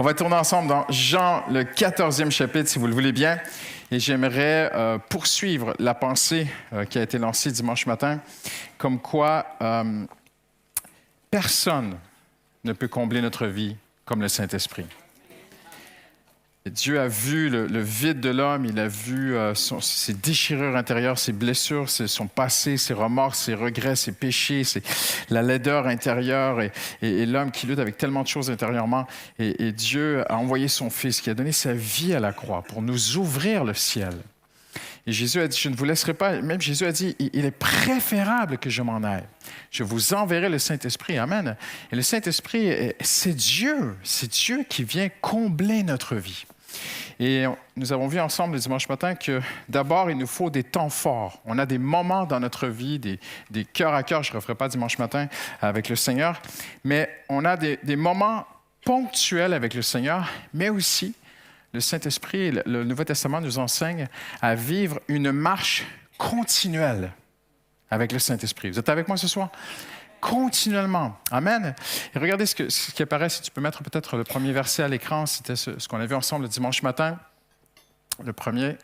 On va tourner ensemble dans Jean, le 14e chapitre, si vous le voulez bien. Et j'aimerais poursuivre la pensée qui a été lancée dimanche matin, comme quoi personne ne peut combler notre vie comme le Saint-Esprit. Et Dieu a vu le vide de l'homme, il a vu ses déchirures intérieures, ses blessures, son passé, ses remords, ses regrets, ses péchés, la laideur intérieure et l'homme qui lutte avec tellement de choses intérieurement. Et Dieu a envoyé son Fils qui a donné sa vie à la croix pour nous ouvrir le ciel. Et Jésus a dit, je ne vous laisserai pas, même Jésus a dit, il est préférable que je m'en aille. Je vous enverrai le Saint-Esprit. Amen. Et le Saint-Esprit, c'est Dieu qui vient combler notre vie. Et nous avons vu ensemble le dimanche matin que d'abord, il nous faut des temps forts. On a des moments dans notre vie, des cœurs à cœur, je ne referai pas dimanche matin avec le Seigneur, mais on a des moments ponctuels avec le Seigneur, mais aussi le Saint-Esprit, le Nouveau Testament nous enseigne à vivre une marche continuelle avec le Saint-Esprit. Vous êtes avec moi ce soir? Continuellement. Amen. Et regardez ce qui apparaît, si tu peux mettre peut-être le premier verset à l'écran, c'était ce qu'on a vu ensemble le dimanche matin. Le premier.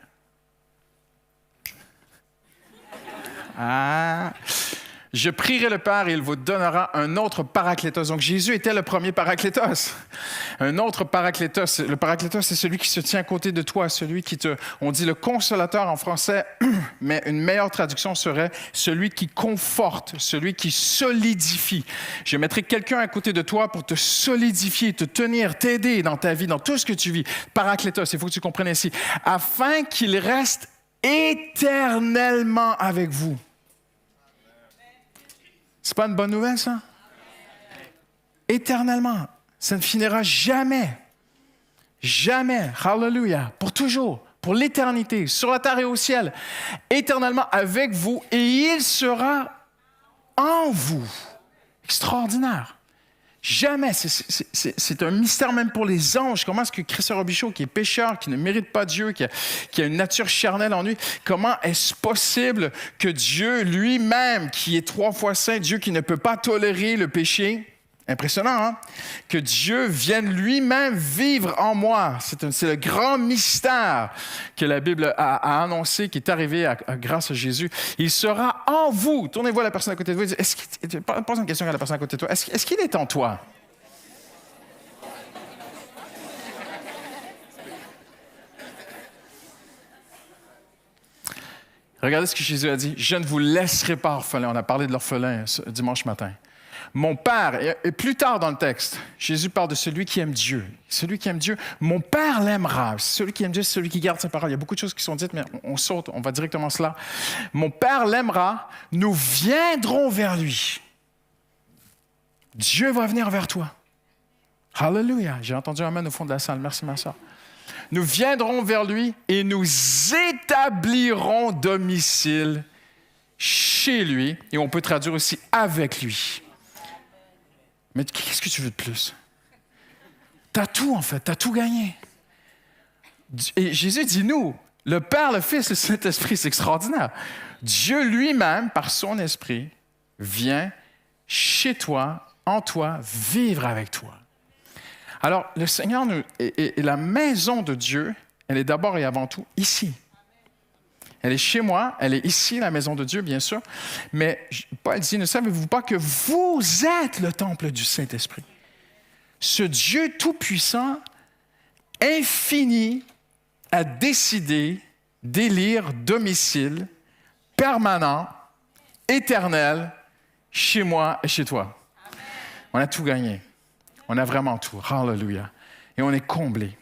Je prierai le Père et il vous donnera un autre paraclétos. Donc, Jésus était le premier paraclétos. Un autre paraclétos. Le paraclétos, c'est celui qui se tient à côté de toi, celui qui on dit le consolateur en français, mais une meilleure traduction serait celui qui conforte, celui qui solidifie. Je mettrai quelqu'un à côté de toi pour te solidifier, te tenir, t'aider dans ta vie, dans tout ce que tu vis. Paraclétos, il faut que tu comprennes ici. Afin qu'il reste éternellement avec vous. C'est pas une bonne nouvelle, ça? Éternellement. Ça ne finira jamais. Jamais. Hallelujah. Pour toujours. Pour l'éternité. Sur la terre et au ciel. Éternellement avec vous. Et il sera en vous. Extraordinaire. Jamais. C'est un mystère même pour les anges. Comment est-ce que Christophe Robichaud, qui est pécheur, qui ne mérite pas Dieu, qui a une nature charnelle en lui, comment est-ce possible que Dieu lui-même, qui est 3 fois saint, Dieu qui ne peut pas tolérer le péché, impressionnant, hein? Que Dieu vienne lui-même vivre en moi. C'est le grand mystère que la Bible a annoncé, qui est arrivé grâce à Jésus. Il sera en vous. Tournez-vous à la personne à côté de vous et dites, pose une question à la personne à côté de toi. Est-ce qu'il est en toi? Regardez ce que Jésus a dit. Je ne vous laisserai pas orphelin. On a parlé de l'orphelin dimanche matin. Mon Père, et plus tard dans le texte, Jésus parle de celui qui aime Dieu. Celui qui aime Dieu, mon Père l'aimera. Celui qui aime Dieu, c'est celui qui garde sa parole. Il y a beaucoup de choses qui sont dites, mais on saute, on va directement à cela. Mon Père l'aimera, nous viendrons vers lui. Dieu va venir vers toi. Hallelujah. J'ai entendu un amen au fond de la salle. Merci, ma soeur. Nous viendrons vers lui et nous établirons domicile chez lui. Et on peut traduire aussi avec lui. Mais qu'est-ce que tu veux de plus? T'as tout, en fait. T'as tout gagné. Et Jésus dit, nous, le Père, le Fils, le Saint-Esprit, c'est extraordinaire. Dieu lui-même, par son Esprit, vient chez toi, en toi, vivre avec toi. Alors, le Seigneur et la maison de Dieu, elle est d'abord et avant tout ici. Elle est chez moi, elle est ici, la maison de Dieu, bien sûr. Mais Paul dit, ne savez-vous pas que vous êtes le temple du Saint-Esprit? Ce Dieu tout-puissant, infini, a décidé d'élire domicile permanent, éternel, chez moi et chez toi. On a tout gagné. On a vraiment tout. Hallelujah. Et on est comblé.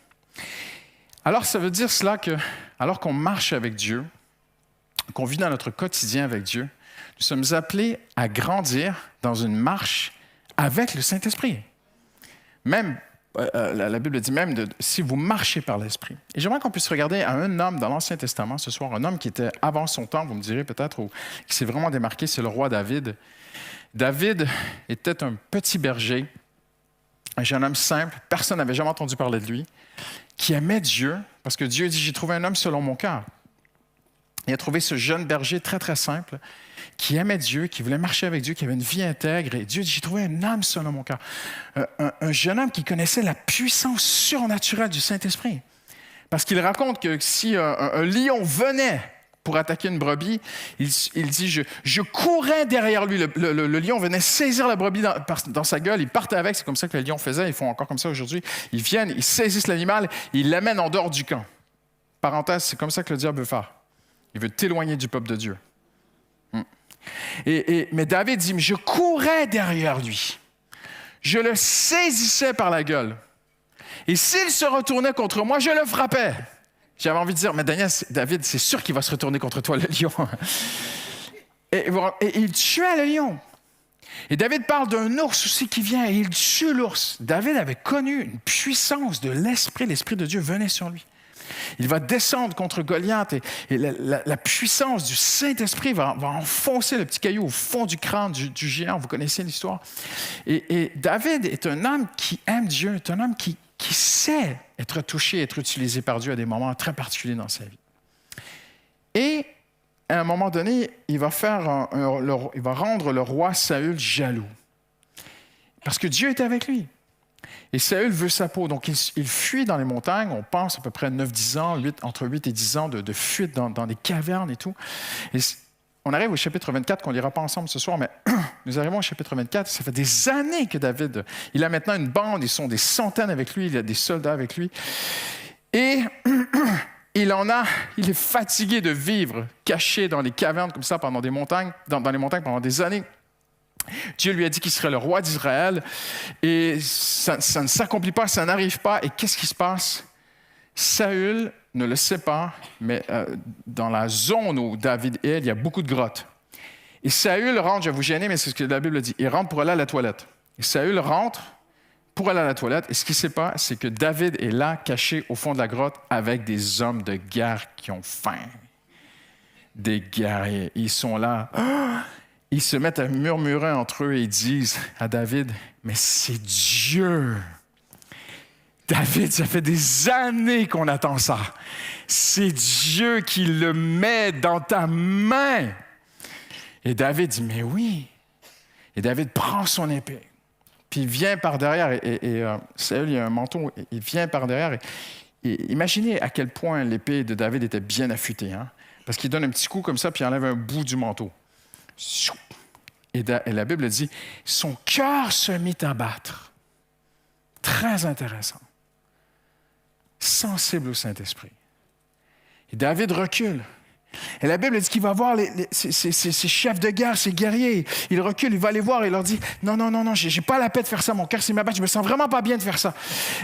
Alors, ça veut dire cela que, alors qu'on marche avec Dieu, qu'on vit dans notre quotidien avec Dieu, nous sommes appelés à grandir dans une marche avec le Saint-Esprit. Même, la Bible dit même, si vous marchez par l'Esprit. Et j'aimerais qu'on puisse regarder à un homme dans l'Ancien Testament ce soir, un homme qui était avant son temps, vous me direz peut-être, ou qui s'est vraiment démarqué, c'est le roi David. David était un petit berger, un jeune homme simple, personne n'avait jamais entendu parler de lui, qui aimait Dieu, parce que Dieu dit, j'ai trouvé un homme selon mon cœur. Il a trouvé ce jeune berger très, très simple, qui aimait Dieu, qui voulait marcher avec Dieu, qui avait une vie intègre. Et Dieu dit, j'ai trouvé un âme seul dans mon cœur. Un jeune homme qui connaissait la puissance surnaturelle du Saint-Esprit. Parce qu'il raconte que si un lion venait pour attaquer une brebis, il dit, je courais derrière lui. Le lion venait saisir la brebis dans sa gueule, il partait avec. C'est comme ça que les lions faisaient, ils font encore comme ça aujourd'hui. Ils viennent, ils saisissent l'animal, ils l'amènent en dehors du camp. Parenthèse, c'est comme ça que le diable veut faire. Il veut t'éloigner du peuple de Dieu. Mais David dit, je courais derrière lui. Je le saisissais par la gueule. Et s'il se retournait contre moi, je le frappais. J'avais envie de dire, mais David, c'est sûr qu'il va se retourner contre toi, le lion. Et il tuait le lion. Et David parle d'un ours aussi qui vient et il tue l'ours. David avait connu une puissance de l'Esprit. L'Esprit de Dieu venait sur lui. Il va descendre contre Goliath et la puissance du Saint-Esprit va enfoncer le petit caillou au fond du crâne du géant. Vous connaissez l'histoire. Et David est un homme qui aime Dieu, est un homme qui sait être touché, être utilisé par Dieu à des moments très particuliers dans sa vie. Et à un moment donné, il va rendre le roi Saül jaloux. Parce que Dieu est avec lui. Et Saül veut sa peau, donc il fuit dans les montagnes. On pense à peu près 9-10 ans, entre 8 et 10 ans de fuite dans des cavernes et tout. Et on arrive au chapitre 24, qu'on ne lira pas ensemble ce soir, mais nous arrivons au chapitre 24. Ça fait des années que David, il a maintenant une bande, ils sont des centaines avec lui, il a des soldats avec lui. Et il est fatigué de vivre caché dans les cavernes comme ça pendant des montagnes, dans les montagnes pendant des années. Dieu lui a dit qu'il serait le roi d'Israël et ça ne s'accomplit pas, ça n'arrive pas. Et qu'est-ce qui se passe? Saül ne le sait pas, mais dans la zone où David est, il y a beaucoup de grottes. Et Saül rentre, je vais vous gêner, mais c'est ce que la Bible dit, il rentre pour aller à la toilette. Et Saül rentre pour aller à la toilette, et ce qu'il ne sait pas, c'est que David est là, caché au fond de la grotte, avec des hommes de guerre qui ont faim. Des guerriers. Ils sont là. Ils se mettent à murmurer entre eux et disent à David, « Mais c'est Dieu! David, ça fait des années qu'on attend ça. C'est Dieu qui le met dans ta main. » Et David dit, « Mais oui! » Et David prend son épée. Puis il vient par derrière, et Saül, il a un manteau, il vient par derrière. Et imaginez à quel point l'épée de David était bien affûtée. Hein? Parce qu'il donne un petit coup comme ça, puis il enlève un bout du manteau. Et la Bible dit, son cœur se mit à battre. Très intéressant. Sensible au Saint-Esprit. Et David recule. Et la Bible dit qu'il va voir ces chefs de guerre, ces guerriers. Il recule, il va les voir et il leur dit, non, j'ai pas la paix de faire ça, mon cœur s'est m'abattre, je me sens vraiment pas bien de faire ça.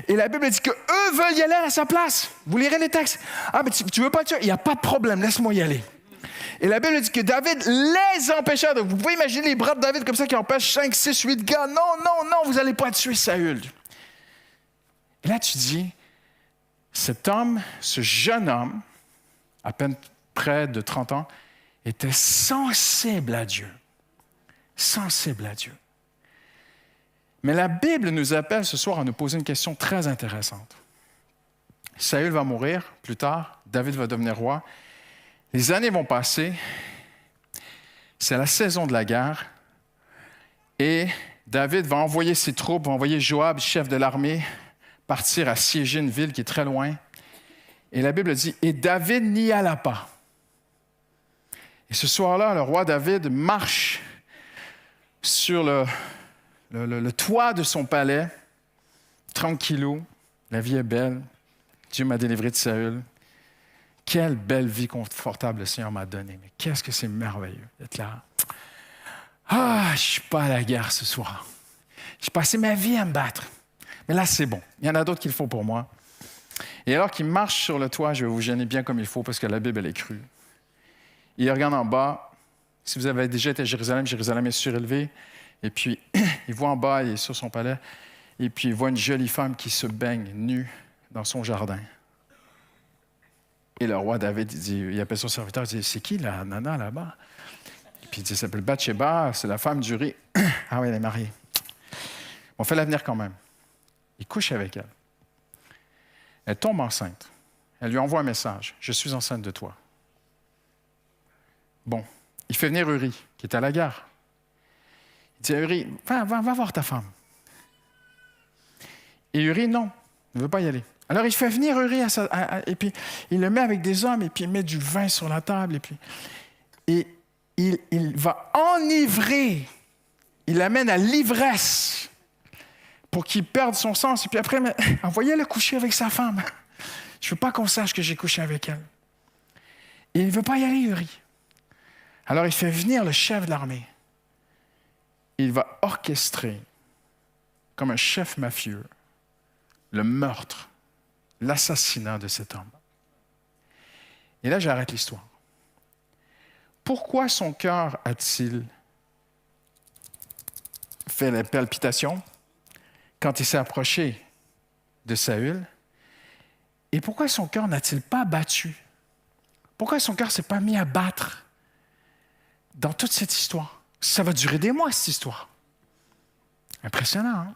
Et la Bible dit qu'eux veulent y aller à sa place. Vous lirez les textes. Ah, mais tu veux pas tuer? Il n'y a pas de problème, laisse-moi y aller. Et la Bible dit que David les empêcha. Donc vous pouvez imaginer les bras de David comme ça qui empêchent 5, 6, 8 gars. Non, vous n'allez pas tuer Saül. Et là, tu dis, cet homme, ce jeune homme, à peine près de 30 ans, était sensible à Dieu. Sensible à Dieu. Mais la Bible nous appelle ce soir à nous poser une question très intéressante. Saül va mourir plus tard, David va devenir roi. Les années vont passer, c'est la saison de la guerre, et David va envoyer ses troupes, va envoyer Joab, chef de l'armée, partir assiéger une ville qui est très loin. Et la Bible dit, « Et David n'y alla pas. » Et ce soir-là, le roi David marche sur le toit de son palais, tranquillou, la vie est belle, Dieu m'a délivré de Saül. Quelle belle vie confortable le Seigneur m'a donnée. Mais qu'est-ce que c'est merveilleux d'être là. Ah, je ne suis pas à la guerre ce soir. J'ai passé ma vie à me battre. Mais là, c'est bon. Il y en a d'autres qu'il faut pour moi. Et alors qu'il marche sur le toit, je vais vous gêner bien comme il faut parce que la Bible, elle est crue. Il regarde en bas. Si vous avez déjà été à Jérusalem, Jérusalem est surélevée. Et puis, il voit en bas, il est sur son palais. Et puis, il voit une jolie femme qui se baigne nue dans son jardin. Et le roi David, il appelle son serviteur, il dit, « C'est qui la nana là-bas? » Et puis il dit, « Elle s'appelle Bathsheba, c'est la femme d'Uri. » « Ah oui, elle est mariée. » On fait l'avenir quand même. Il couche avec elle. Elle tombe enceinte. Elle lui envoie un message, « Je suis enceinte de toi. » Bon, il fait venir Uri, qui est à la gare. Il dit à Uri, va voir ta femme. Et Uri, non, ne veut pas y aller. Alors il fait venir Uri, et puis il le met avec des hommes, et puis il met du vin sur la table, et il va enivrer, il l'amène à l'ivresse pour qu'il perde son sens. Et puis après, envoyez-le coucher avec sa femme. Je ne veux pas qu'on sache que j'ai couché avec elle. Et il ne veut pas y aller, Uri. Alors il fait venir le chef de l'armée. Il va orchestrer, comme un chef mafieux, le meurtre, l'assassinat de cet homme. Et là, j'arrête l'histoire. Pourquoi son cœur a-t-il fait les palpitations quand il s'est approché de Saül? Et pourquoi son cœur n'a-t-il pas battu? Pourquoi son cœur ne s'est pas mis à battre dans toute cette histoire? Ça va durer des mois, cette histoire. Impressionnant, hein?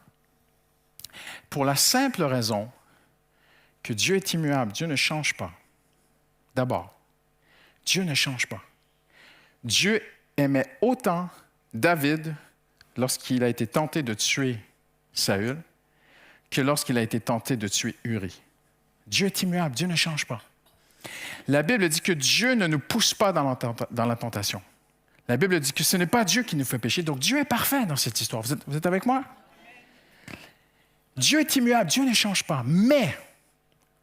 Pour la simple raison que Dieu est immuable, Dieu ne change pas. D'abord, Dieu ne change pas. Dieu aimait autant David lorsqu'il a été tenté de tuer Saül que lorsqu'il a été tenté de tuer Uri. Dieu est immuable, Dieu ne change pas. La Bible dit que Dieu ne nous pousse pas dans la tentation. La Bible dit que ce n'est pas Dieu qui nous fait pécher, donc Dieu est parfait dans cette histoire. Vous êtes avec moi? Dieu est immuable, Dieu ne change pas, mais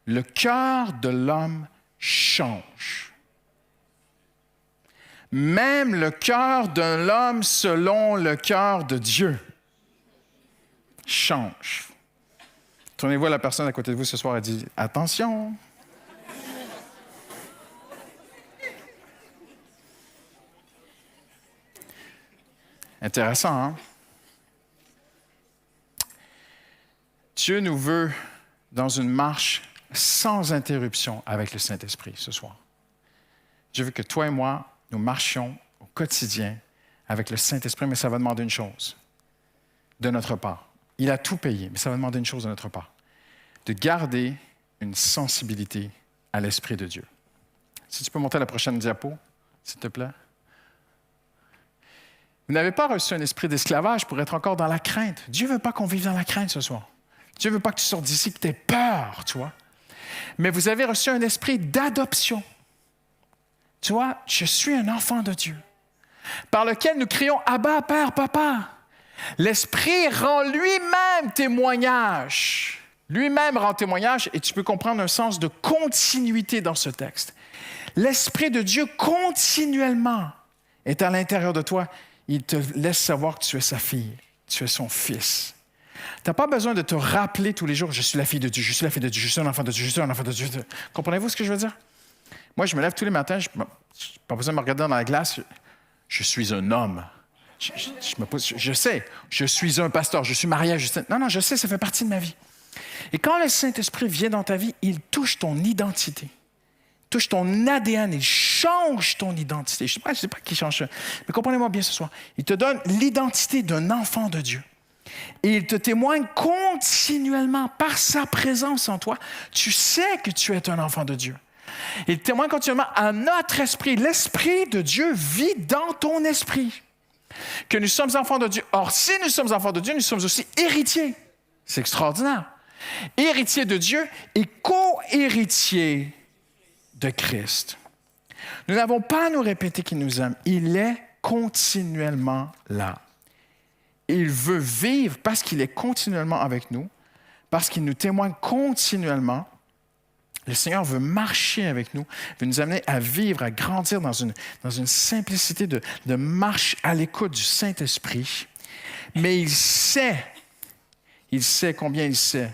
le cœur de l'homme change. Même le cœur de l'homme selon le cœur de Dieu change. Tournez-vous à la personne à côté de vous ce soir et dites « Attention ». Intéressant, hein? Dieu nous veut dans une marche sans interruption avec le Saint-Esprit ce soir. Dieu veut que toi et moi, nous marchions au quotidien avec le Saint-Esprit, mais ça va demander une chose de notre part. Il a tout payé, mais ça va demander une chose de notre part, de garder une sensibilité à l'Esprit de Dieu. Si tu peux monter à la prochaine diapo, s'il te plaît. Vous n'avez pas reçu un esprit d'esclavage pour être encore dans la crainte. Dieu ne veut pas qu'on vive dans la crainte ce soir. Dieu ne veut pas que tu sortes d'ici, que tu aies peur, tu vois. Mais vous avez reçu un esprit d'adoption. Tu vois, je suis un enfant de Dieu, par lequel nous crions « Abba, Père, Papa ». L'Esprit rend lui-même témoignage. Lui-même rend témoignage, et tu peux comprendre un sens de continuité dans ce texte. L'Esprit de Dieu continuellement est à l'intérieur de toi. Il te laisse savoir que tu es sa fille, tu es son fils. Tu n'as pas besoin de te rappeler tous les jours « Je suis la fille de Dieu, je suis la fille de Dieu, je suis un enfant de Dieu, je suis un enfant de Dieu ». Comprenez-vous ce que je veux dire? Moi, je me lève tous les matins, je n'ai pas besoin de me regarder dans la glace. Je suis un homme. Je sais, je suis un pasteur, je suis marié. Non, je sais, ça fait partie de ma vie. Et quand le Saint-Esprit vient dans ta vie, il touche ton identité, touche ton ADN, il change ton identité. Je ne sais pas qui change ça, mais comprenez-moi bien ce soir. Il te donne l'identité d'un enfant de Dieu. Et il te témoigne continuellement par sa présence en toi. Tu sais que tu es un enfant de Dieu. Il témoigne continuellement à notre esprit. L'Esprit de Dieu vit dans ton esprit. Que nous sommes enfants de Dieu. Or, si nous sommes enfants de Dieu, nous sommes aussi héritiers. C'est extraordinaire. Héritiers de Dieu et co-héritiers de Christ. Nous n'avons pas à nous répéter qu'il nous aime. Il est continuellement là. Il veut vivre parce qu'il est continuellement avec nous, parce qu'il nous témoigne continuellement. Le Seigneur veut marcher avec nous, veut nous amener à vivre, à grandir dans une simplicité de marche à l'écoute du Saint-Esprit. Mais il sait combien il sait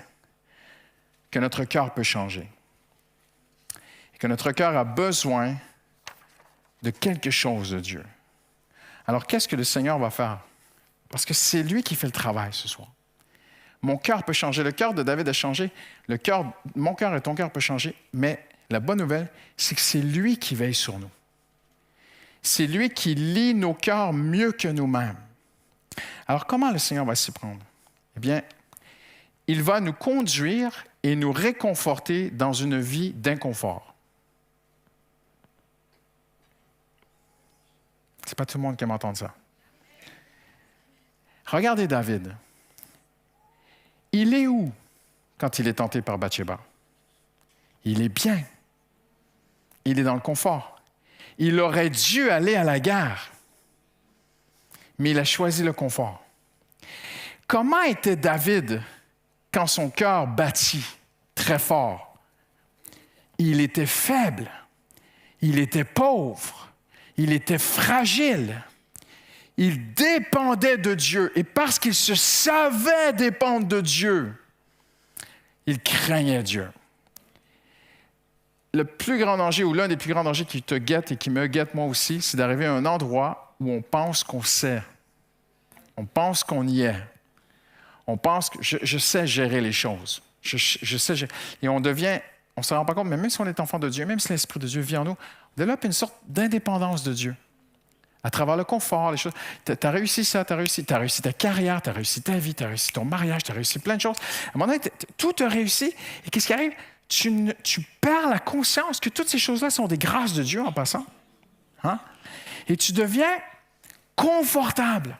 que notre cœur peut changer. Et que notre cœur a besoin de quelque chose de Dieu. Alors, qu'est-ce que le Seigneur va faire? Parce que c'est lui qui fait le travail ce soir. Mon cœur peut changer. Le cœur de David a changé. Mon cœur et ton cœur peut changer. Mais la bonne nouvelle, c'est que c'est lui qui veille sur nous. C'est lui qui lit nos cœurs mieux que nous-mêmes. Alors, comment le Seigneur va s'y prendre? Eh bien, il va nous conduire et nous réconforter dans une vie d'inconfort. C'est pas tout le monde qui aime entendre ça. Regardez David. Il est où quand il est tenté par Bathsheba? Il est bien. Il est dans le confort. Il aurait dû aller à la guerre, mais il a choisi le confort. Comment était David quand son cœur battit très fort? Il était faible, il était pauvre, il était fragile. Il dépendait de Dieu. Et parce qu'il se savait dépendre de Dieu, il craignait Dieu. Le plus grand danger, ou l'un des plus grands dangers qui te guette et qui me guette moi aussi, c'est d'arriver à un endroit où on pense qu'on sait. On pense qu'on y est. On pense que je sais gérer les choses. Je sais gérer. Et on ne se rend pas compte, mais même si on est enfant de Dieu, même si l'Esprit de Dieu vit en nous, on développe une sorte d'indépendance de Dieu. À travers le confort, les choses. Tu as réussi ça, tu as réussi ta carrière, tu as réussi ta vie, tu as réussi ton mariage, tu as réussi plein de choses. À un moment donné, tout a réussi. Et qu'est-ce qui arrive? Tu perds la conscience que toutes ces choses-là sont des grâces de Dieu en passant. Hein? Et tu deviens confortable.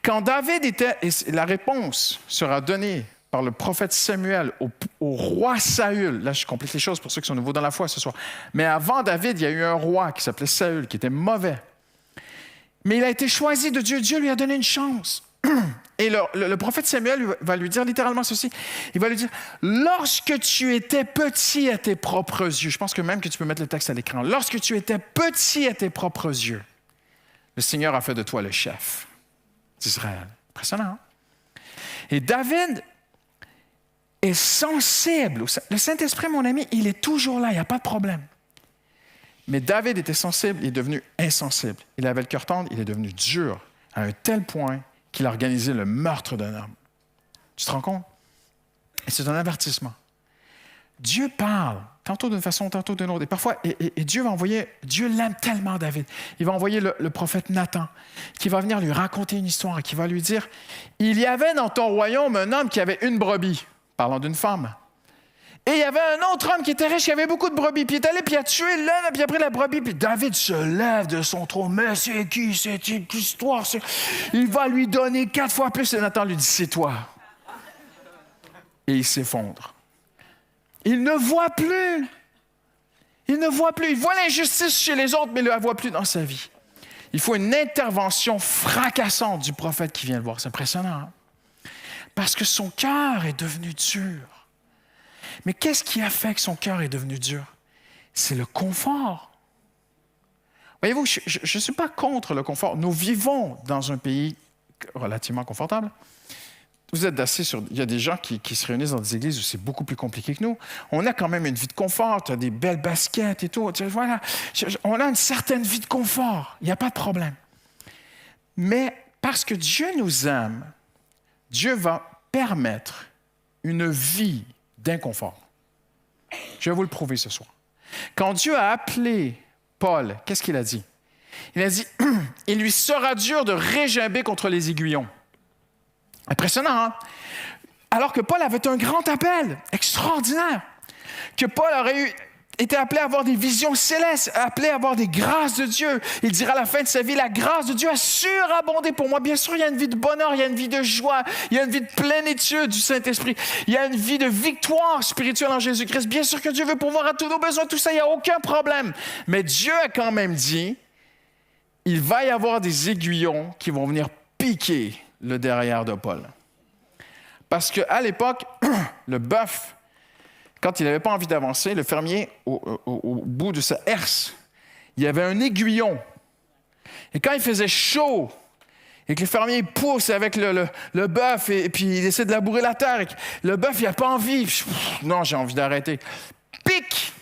Quand David était, et la réponse sera donnée par le prophète Samuel au roi Saül. Là, je complique les choses pour ceux qui sont nouveaux dans la foi ce soir. Mais avant David, il y a eu un roi qui s'appelait Saül, qui était mauvais. Mais il a été choisi de Dieu. Dieu lui a donné une chance. Et le prophète Samuel va lui dire littéralement ceci. Il va lui dire, lorsque tu étais petit à tes propres yeux, je pense que même que tu peux mettre le texte à l'écran, lorsque tu étais petit à tes propres yeux, le Seigneur a fait de toi le chef d'Israël. Impressionnant, hein? Et David est sensible. Le Saint-Esprit, mon ami, il est toujours là, il n'y a pas de problème. Mais David était sensible, il est devenu insensible. Il avait le cœur tendre, il est devenu dur, à un tel point qu'il a organisé le meurtre d'un homme. Tu te rends compte? Et c'est un avertissement. Dieu parle, tantôt d'une façon, tantôt d'une autre. Et parfois, et Dieu va envoyer, Dieu l'aime tellement, David. Il va envoyer le prophète Nathan, qui va venir lui raconter une histoire et qui va lui dire, il y avait dans ton royaume un homme qui avait une brebis, parlant d'une femme. Et il y avait un autre homme qui était riche, qui avait beaucoup de brebis. Puis il est allé, puis il a tué l'un, puis il a pris la brebis. Puis David se lève de son trône. Mais c'est qui cette histoire? Il va lui donner 4 fois plus. Et Nathan lui dit, c'est toi. Et il s'effondre. Il ne voit plus. Il ne voit plus. Il voit l'injustice chez les autres, mais il ne la voit plus dans sa vie. Il faut une intervention fracassante du prophète qui vient le voir. C'est impressionnant, hein? Parce que son cœur est devenu dur. Mais qu'est-ce qui a fait que son cœur est devenu dur? C'est le confort. Voyez-vous, je ne suis pas contre le confort. Nous vivons dans un pays relativement confortable. Vous êtes assis sur... Il y a des gens qui se réunissent dans des églises où c'est beaucoup plus compliqué que nous. On a quand même une vie de confort. Tu as des belles baskets et tout. Voilà. On a une certaine vie de confort. Il n'y a pas de problème. Mais parce que Dieu nous aime, Dieu va permettre une vie d'inconfort. Je vais vous le prouver ce soir. Quand Dieu a appelé Paul, qu'est-ce qu'il a dit? Il a dit, il lui sera dur de régimber contre les aiguillons. Impressionnant, hein? Alors que Paul avait un grand appel, extraordinaire, que Paul aurait été appelé à avoir des visions célestes, appelé à avoir des grâces de Dieu. Il dira à la fin de sa vie, la grâce de Dieu a surabondé pour moi. Bien sûr, il y a une vie de bonheur, il y a une vie de joie, il y a une vie de plénitude du Saint-Esprit, il y a une vie de victoire spirituelle en Jésus-Christ. Bien sûr que Dieu veut pourvoir à tous nos besoins, tout ça, il n'y a aucun problème. Mais Dieu a quand même dit, il va y avoir des aiguillons qui vont venir piquer le derrière de Paul. Parce qu'à l'époque, le bœuf, quand il n'avait pas envie d'avancer, le fermier, au bout de sa herse, il y avait un aiguillon. Et quand il faisait chaud, et que le fermier pousse avec le bœuf, et puis il essaie de labourer la terre, et que le bœuf, il n'a pas envie. Non, j'ai envie d'arrêter. Pique!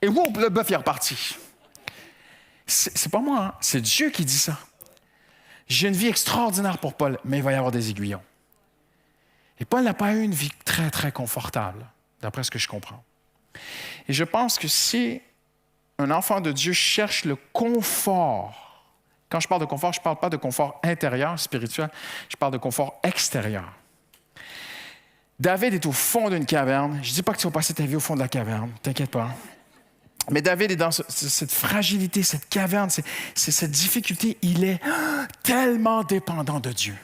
Et whoop, le bœuf, il est reparti. C'est pas moi, hein? C'est Dieu qui dit ça. J'ai une vie extraordinaire pour Paul, mais il va y avoir des aiguillons. Et Paul n'a pas eu une vie très, très confortable, d'après ce que je comprends. Et je pense que si un enfant de Dieu cherche le confort, quand je parle de confort, je ne parle pas de confort intérieur, spirituel, je parle de confort extérieur. David est au fond d'une caverne. Je ne dis pas que tu vas passer ta vie au fond de la caverne, t'inquiète pas. Mais David est dans cette fragilité, cette caverne, cette difficulté. Il est tellement dépendant de Dieu.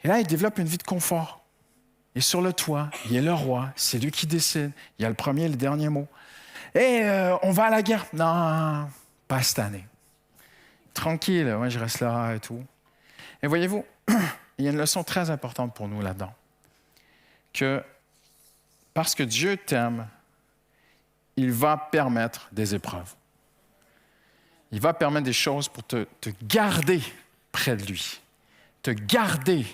Et là, il développe une vie de confort. Il est sur le toit, il est le roi, c'est lui qui décide. Il y a le premier et le dernier mot. Et on va à la guerre. Non, pas cette année. Tranquille, ouais, je reste là et tout. Et voyez-vous, il y a une leçon très importante pour nous là-dedans. Que parce que Dieu t'aime, il va permettre des épreuves. Il va permettre des choses pour te garder près de lui, te garder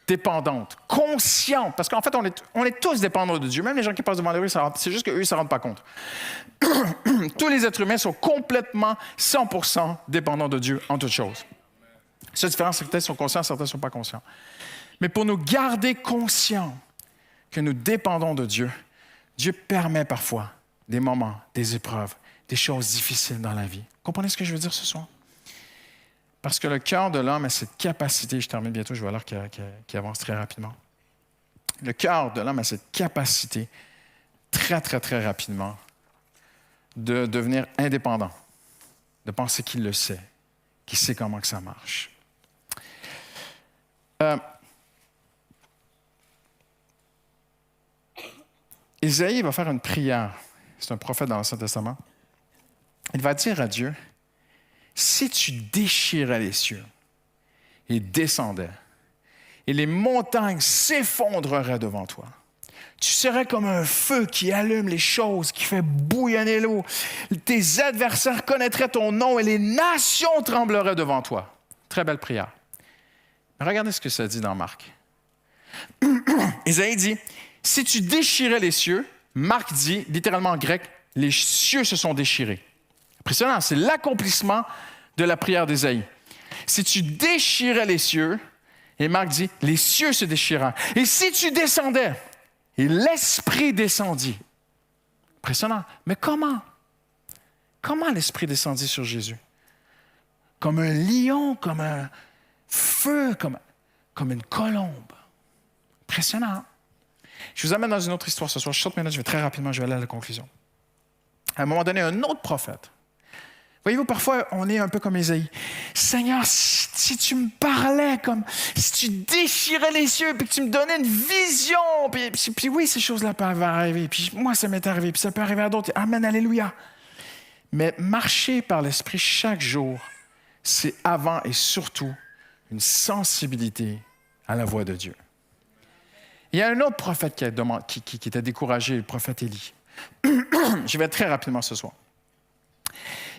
dépendante, consciente, parce qu'en fait, on est tous dépendants de Dieu. Même les gens qui passent devant lui, c'est juste qu'eux, ils ne se rendent pas compte. Tous les êtres humains sont complètement 100% dépendants de Dieu en toutes choses. La différence, c'est que certains sont conscients, certains ne sont pas conscients. Mais pour nous garder conscients que nous dépendons de Dieu, Dieu permet parfois des moments, des épreuves, des choses difficiles dans la vie. Comprenez ce que je veux dire ce soir? Parce que le cœur de l'homme a cette capacité, je termine bientôt, je vois l'heure qui avance très rapidement. Le cœur de l'homme a cette capacité, très, très, très rapidement, de devenir indépendant, de penser qu'il le sait, qu'il sait comment que ça marche. Isaïe va faire une prière. C'est un prophète dans l'Ancien Testament. Il va dire à Dieu, si tu déchirais les cieux et descendais, et les montagnes s'effondreraient devant toi, tu serais comme un feu qui allume les choses, qui fait bouillonner l'eau. Tes adversaires connaîtraient ton nom et les nations trembleraient devant toi. Très belle prière. Mais regardez ce que ça dit dans Marc. Isaïe dit, si tu déchirais les cieux, Marc dit, littéralement en grec, les cieux se sont déchirés. Impressionnant, c'est l'accomplissement de la prière d'Isaïe. Si tu déchirais les cieux, et Marc dit, les cieux se déchirent. Et si tu descendais, et l'Esprit descendit. Impressionnant. Mais comment? Comment l'Esprit descendit sur Jésus? Comme un lion, comme un feu, comme une colombe. Impressionnant. Je vous amène dans une autre histoire ce soir. Je saute maintenant, je vais très rapidement, je vais aller à la conclusion. À un moment donné, un autre prophète. Voyez-vous, parfois, on est un peu comme Isaïe. Seigneur, si tu me parlais, si tu déchirais les cieux, puis que tu me donnais une vision, puis oui, ces choses-là peuvent arriver, puis moi, ça m'est arrivé, puis ça peut arriver à d'autres. Amen, alléluia. Mais marcher par l'Esprit chaque jour, c'est avant et surtout une sensibilité à la voix de Dieu. Il y a un autre prophète qui était découragé, le prophète Élie. Je vais être très rapidement ce soir.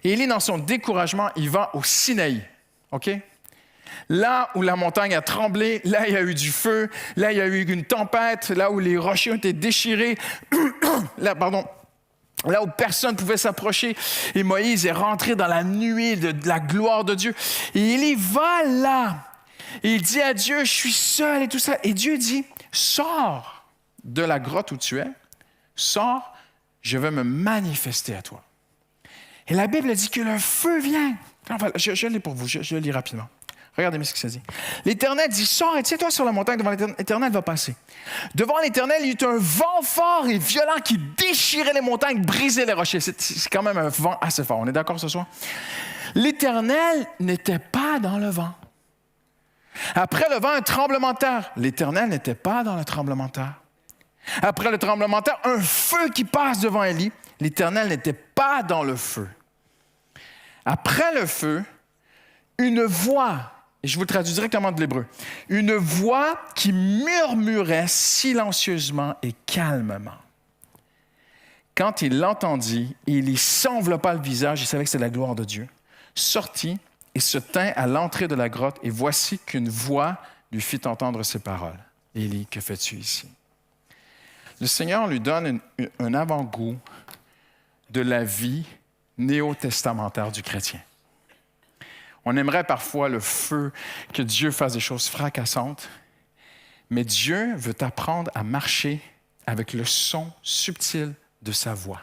Et Élie, dans son découragement, il va au Sinaï. OK? Là où la montagne a tremblé, là il y a eu du feu, là il y a eu une tempête, là où les rochers ont été déchirés, là où personne ne pouvait s'approcher. Et Moïse est rentré dans la nuée de la gloire de Dieu. Et Élie va là. Et il dit à Dieu, je suis seul et tout ça. Et Dieu dit, sors de la grotte où tu es, sors, je vais me manifester à toi. Et la Bible dit que le feu vient. Enfin, je l'ai pour vous, je le lis rapidement. Regardez-moi ce que ça dit. L'Éternel dit, sors et tiens-toi sur la montagne devant l'Éternel va passer. Devant l'Éternel, il y eut un vent fort et violent qui déchirait les montagnes, brisait les rochers. C'est quand même un vent assez fort. On est d'accord ce soir? L'Éternel n'était pas dans le vent. Après le vent, un tremblement de terre. L'Éternel n'était pas dans le tremblement de terre. Après le tremblement de terre, un feu qui passe devant Élie. L'Éternel n'était pas dans le feu. Après le feu, une voix, et je vous le traduis directement de l'hébreu, une voix qui murmurait silencieusement et calmement. Quand il l'entendit, il s'enveloppa le visage, il savait que c'était la gloire de Dieu, sortit et se tint à l'entrée de la grotte, et voici qu'une voix lui fit entendre ces paroles. « Élie, que fais-tu ici? » Le Seigneur lui donne un avant-goût de la vie néo-testamentaire du chrétien. On aimerait parfois le feu, que Dieu fasse des choses fracassantes, mais Dieu veut t'apprendre à marcher avec le son subtil de sa voix.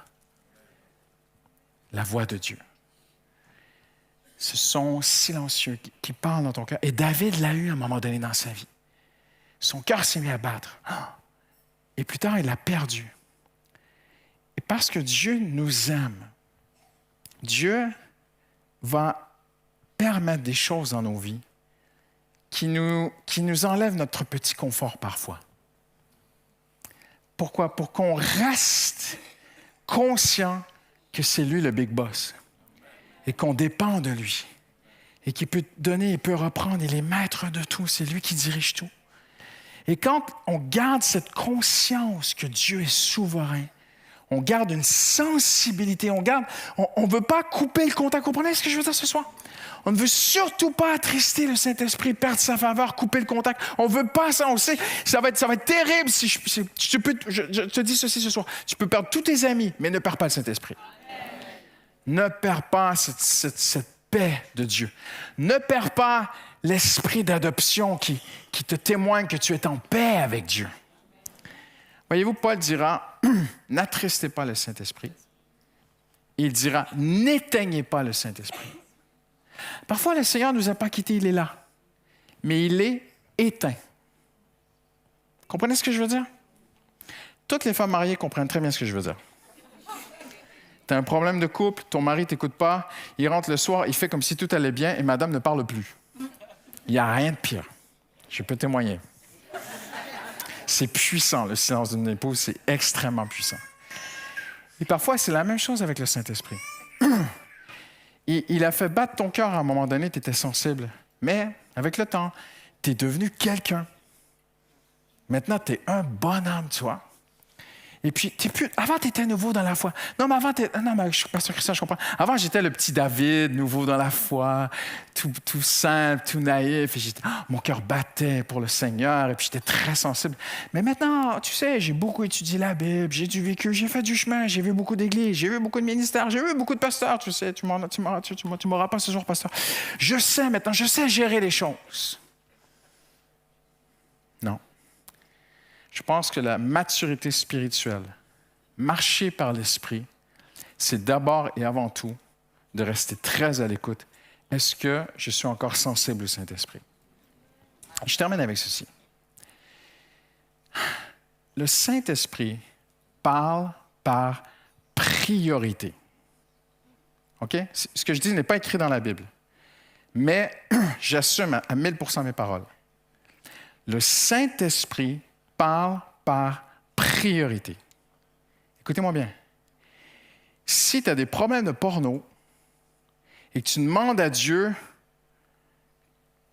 La voix de Dieu. Ce son silencieux qui parle dans ton cœur. Et David l'a eu à un moment donné dans sa vie. Son cœur s'est mis à battre. Et plus tard, il l'a perdu. Et parce que Dieu nous aime, Dieu va permettre des choses dans nos vies qui nous enlèvent notre petit confort parfois. Pourquoi? Pour qu'on reste conscient que c'est lui le big boss et qu'on dépend de lui et qu'il peut donner, il peut reprendre, il est maître de tout, c'est lui qui dirige tout. Et quand on garde cette conscience que Dieu est souverain, on garde une sensibilité, on ne veut pas couper le contact. Comprenez ce que je veux dire ce soir? On ne veut surtout pas attrister le Saint-Esprit, perdre sa faveur, couper le contact. On ne veut pas ça, on sait, ça va être terrible si je te dis ceci ce soir. Tu peux perdre tous tes amis, mais ne perds pas le Saint-Esprit. Ne perds pas cette paix de Dieu. Ne perds pas l'esprit d'adoption qui te témoigne que tu es en paix avec Dieu. Voyez-vous, Paul dira, n'attristez pas le Saint-Esprit. Il dira, n'éteignez pas le Saint-Esprit. Parfois, le Seigneur ne nous a pas quittés, il est là. Mais il est éteint. Comprenez ce que je veux dire? Toutes les femmes mariées comprennent très bien ce que je veux dire. Tu as un problème de couple, ton mari ne t'écoute pas, il rentre le soir, il fait comme si tout allait bien et madame ne parle plus. Il n'y a rien de pire. Je peux témoigner. C'est puissant, le silence d'une épouse, c'est extrêmement puissant. Et parfois, c'est la même chose avec le Saint-Esprit. Il a fait battre ton cœur à un moment donné, tu étais sensible. Mais avec le temps, tu es devenu quelqu'un. Maintenant, tu es un bonhomme, tu vois. Et puis, avant, tu étais nouveau dans la foi. Non, mais avant, je suis pasteur Christian, je comprends. Avant, j'étais le petit David, nouveau dans la foi, tout simple, tout naïf. Et mon cœur battait pour le Seigneur, et puis j'étais très sensible. Mais maintenant, tu sais, j'ai beaucoup étudié la Bible, j'ai du vécu, j'ai fait du chemin, j'ai vu beaucoup d'églises, j'ai vu beaucoup de ministères, j'ai vu beaucoup de pasteurs. Tu sais, tu m'auras pas ce jour, pasteur. Je sais maintenant, je sais gérer les choses. Non. Je pense que la maturité spirituelle, marcher par l'Esprit, c'est d'abord et avant tout de rester très à l'écoute. Est-ce que je suis encore sensible au Saint-Esprit? Je termine avec ceci. Le Saint-Esprit parle par priorité. OK? Ce que je dis n'est pas écrit dans la Bible, mais j'assume à 1000% mes paroles. Le Saint-Esprit parle par priorité. Écoutez-moi bien. Si tu as des problèmes de porno et que tu demandes à Dieu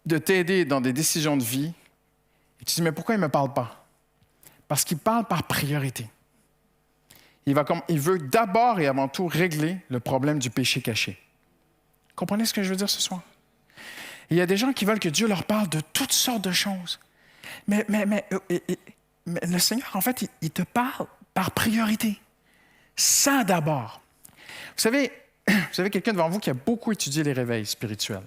de t'aider dans des décisions de vie, et tu dis, mais pourquoi il ne me parle pas? Parce qu'il parle par priorité. Il veut d'abord et avant tout régler le problème du péché caché. Comprenez ce que je veux dire ce soir? Et il y a des gens qui veulent que Dieu leur parle de toutes sortes de choses. Mais le Seigneur, en fait, il te parle par priorité. Ça d'abord. Vous savez quelqu'un devant vous qui a beaucoup étudié les réveils spirituels.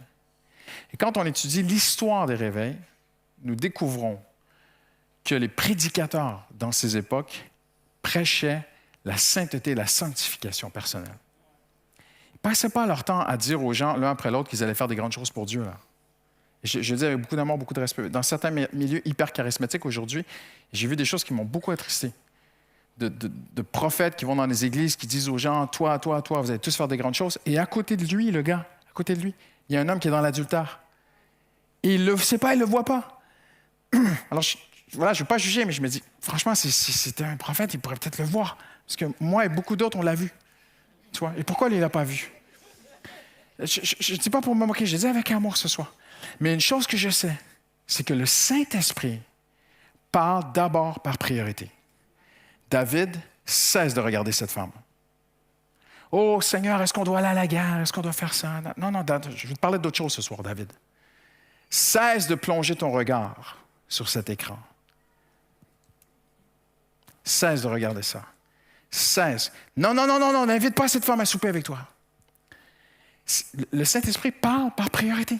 Et quand on étudie l'histoire des réveils, nous découvrons que les prédicateurs dans ces époques prêchaient la sainteté et la sanctification personnelle. Ils ne passaient pas leur temps à dire aux gens, l'un après l'autre, qu'ils allaient faire des grandes choses pour Dieu. Là. Je dis avec beaucoup d'amour, beaucoup de respect. Dans certains milieux hyper charismatiques aujourd'hui, j'ai vu des choses qui m'ont beaucoup attristé. De prophètes qui vont dans les églises, qui disent aux gens, toi, vous allez tous faire des grandes choses. Et à côté de lui, le gars, à côté de lui, il y a un homme qui est dans l'adultère. Et il ne le sait pas, il ne le voit pas. Alors, je ne veux pas juger, mais je me dis, franchement, si c'était un prophète, il pourrait peut-être le voir. Parce que moi et beaucoup d'autres, on l'a vu. Tu vois? Et pourquoi lui, il ne l'a pas vu? Je ne dis pas pour me moquer, je dis avec amour ce soir. Mais une chose que je sais, c'est que le Saint-Esprit parle d'abord par priorité. David cesse de regarder cette femme. Oh Seigneur, est-ce qu'on doit aller à la guerre? Est-ce qu'on doit faire ça? Non, je vais te parler d'autre chose ce soir, David. Cesse de plonger ton regard sur cet écran. Cesse de regarder ça. Cesse. Non, n'invite pas cette femme à souper avec toi. Le Saint-Esprit parle par priorité.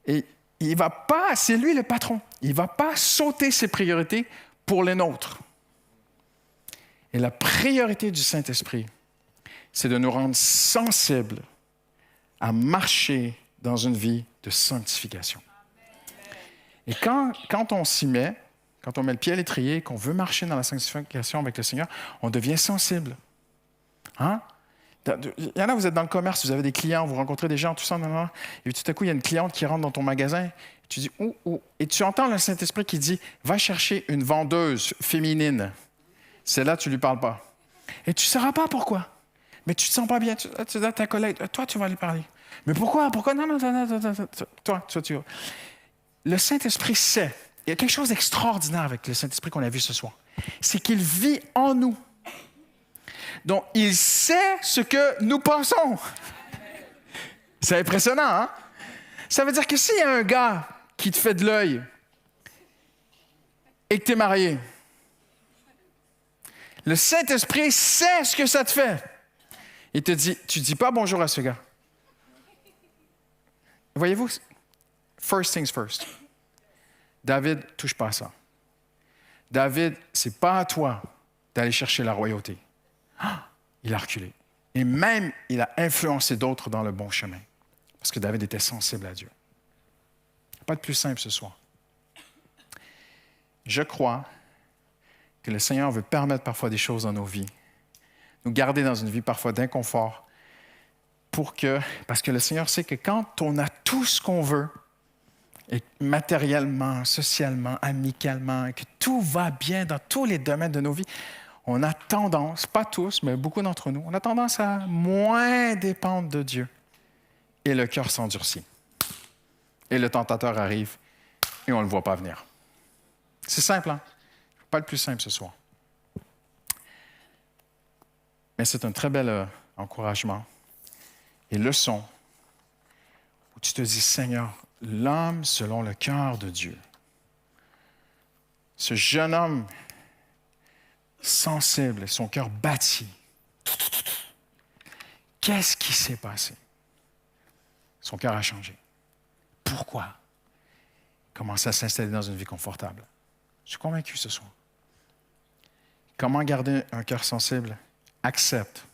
Et il ne va pas, c'est lui le patron, il ne va pas sauter ses priorités pour les nôtres. Et la priorité du Saint-Esprit, c'est de nous rendre sensibles à marcher dans une vie de sanctification. Et quand on s'y met, quand on met le pied à l'étrier, qu'on veut marcher dans la sanctification avec le Seigneur, on devient sensible. Hein? Il y en a, vous êtes dans le commerce, vous avez des clients, vous rencontrez des gens, tout ça, et puis tout à coup, il y a une cliente qui rentre dans ton magasin, et tu dis, et tu entends le Saint-Esprit qui dit, va chercher une vendeuse féminine. Celle-là, tu ne lui parles pas. Et tu ne sauras pas pourquoi. Mais tu ne te sens pas bien. Tu dis à ta collègue, toi, tu vas lui parler. Mais pourquoi? Non, toi, tu vas. Le Saint-Esprit sait. Il y a quelque chose d'extraordinaire avec le Saint-Esprit qu'on a vu ce soir. C'est qu'il vit en nous. Donc, il sait ce que nous pensons. C'est impressionnant, hein? Ça veut dire que s'il y a un gars qui te fait de l'œil et que tu es marié, le Saint-Esprit sait ce que ça te fait. Il te dit, tu ne dis pas bonjour à ce gars. Voyez-vous, first things first. David, touche pas à ça. David, ce n'est pas à toi d'aller chercher la royauté. Il a reculé. Et même, il a influencé d'autres dans le bon chemin. Parce que David était sensible à Dieu. Pas de plus simple ce soir. Je crois que le Seigneur veut permettre parfois des choses dans nos vies, nous garder dans une vie parfois d'inconfort, parce que le Seigneur sait que quand on a tout ce qu'on veut, et matériellement, socialement, amicalement, et que tout va bien dans tous les domaines de nos vies, on a tendance, pas tous, mais beaucoup d'entre nous, on a tendance à moins dépendre de Dieu. Et le cœur s'endurcit. Et le tentateur arrive et on ne le voit pas venir. C'est simple, hein? Pas le plus simple ce soir. Mais c'est un très bel encouragement et leçon où tu te dis, Seigneur, l'homme selon le cœur de Dieu. Ce jeune homme sensible, son cœur bâti. Qu'est-ce qui s'est passé? Son cœur a changé. Pourquoi? Il commence à s'installer dans une vie confortable. Je suis convaincu ce soir. Comment garder un cœur sensible? Accepte.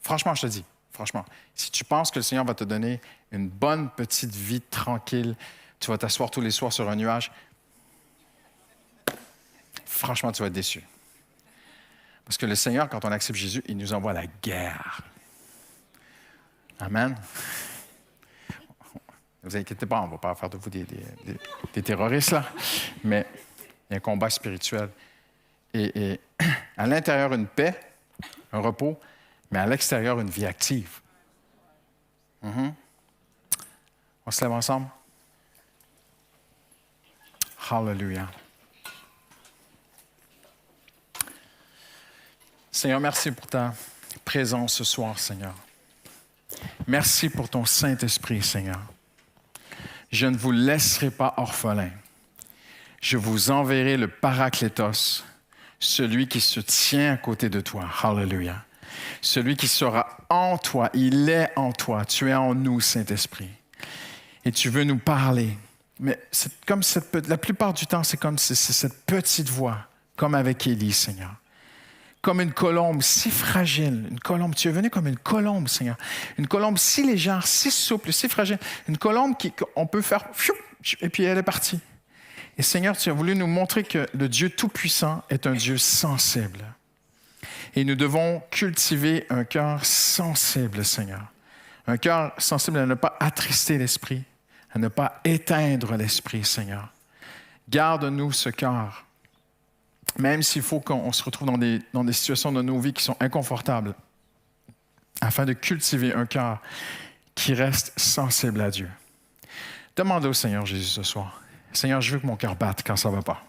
Franchement, je te dis, si tu penses que le Seigneur va te donner une bonne petite vie tranquille, tu vas t'asseoir tous les soirs sur un nuage, franchement, tu vas être déçu. Parce que le Seigneur, quand on accepte Jésus, il nous envoie à la guerre. Amen. Ne vous inquiétez pas, on ne va pas faire de vous des terroristes, là. Mais il y a un combat spirituel. Et à l'intérieur, une paix, un repos, mais à l'extérieur, une vie active. On se lève ensemble? Hallelujah. Seigneur, merci pour ta présence ce soir, Seigneur. Merci pour ton Saint-Esprit, Seigneur. Je ne vous laisserai pas orphelin. Je vous enverrai le Paraclétos, celui qui se tient à côté de toi. Hallelujah. Celui qui sera en toi. Il est en toi. Tu es en nous, Saint-Esprit. Et tu veux nous parler. Mais c'est comme la plupart du temps, c'est comme cette petite voix, comme avec Élie, Seigneur. Comme une colombe si fragile. Une colombe, tu es venu comme une colombe, Seigneur. Une colombe si légère, si souple, si fragile. Une colombe qu'on peut faire, et puis elle est partie. Et Seigneur, tu as voulu nous montrer que le Dieu Tout-Puissant est un Dieu sensible. Et nous devons cultiver un cœur sensible, Seigneur. Un cœur sensible à ne pas attrister l'esprit, à ne pas éteindre l'esprit, Seigneur. Garde-nous ce cœur. Même s'il faut qu'on se retrouve dans des situations de nos vies qui sont inconfortables, afin de cultiver un cœur qui reste sensible à Dieu. Demande au Seigneur Jésus ce soir. Seigneur, je veux que mon cœur batte quand ça ne va pas.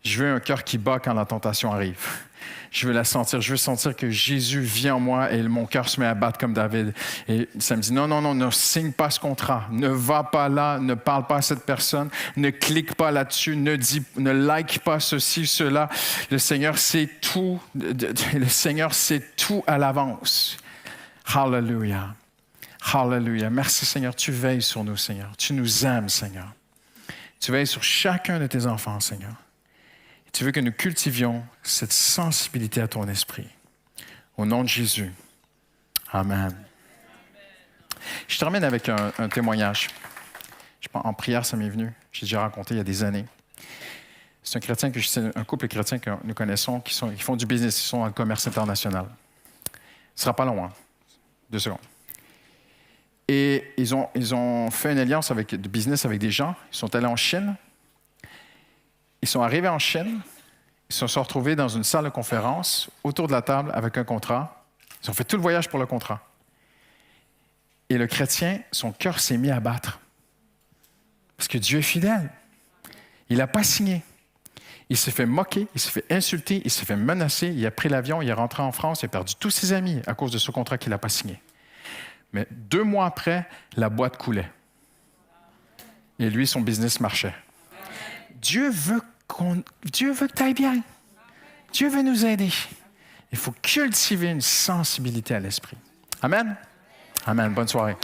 Je veux un cœur qui bat quand la tentation arrive. Je veux la sentir. Je veux sentir que Jésus vient en moi et mon cœur se met à battre comme David. Et ça me dit, non, ne signe pas ce contrat. Ne va pas là, ne parle pas à cette personne, ne clique pas là-dessus, ne like pas ceci, cela. Le Seigneur sait tout. Le Seigneur sait tout à l'avance. Hallelujah. Hallelujah. Merci, Seigneur. Tu veilles sur nous, Seigneur. Tu nous aimes, Seigneur. Tu veilles sur chacun de tes enfants, Seigneur. Et tu veux que nous cultivions cette sensibilité à ton esprit. Au nom de Jésus. Amen. Je termine avec un témoignage. En prière, ça m'est venu. J'ai déjà raconté il y a des années. C'est un couple chrétien que nous connaissons qui font du business, ils sont dans le commerce international. Ce ne sera pas long, hein? 2 secondes. Et ils ont fait une alliance de business avec des gens. Ils sont allés en Chine. Ils sont arrivés en Chine. Ils se sont retrouvés dans une salle de conférence, autour de la table, avec un contrat. Ils ont fait tout le voyage pour le contrat. Et le chrétien, son cœur s'est mis à battre. Parce que Dieu est fidèle. Il n'a pas signé. Il s'est fait moquer, il s'est fait insulter, il s'est fait menacer. Il a pris l'avion, il est rentré en France, il a perdu tous ses amis à cause de ce contrat qu'il n'a pas signé. Mais 2 mois après, la boîte coulait. Et lui, son business marchait. Dieu veut que tu ailles bien. Dieu veut nous aider. Il faut cultiver une sensibilité à l'esprit. Amen? Amen. Bonne soirée.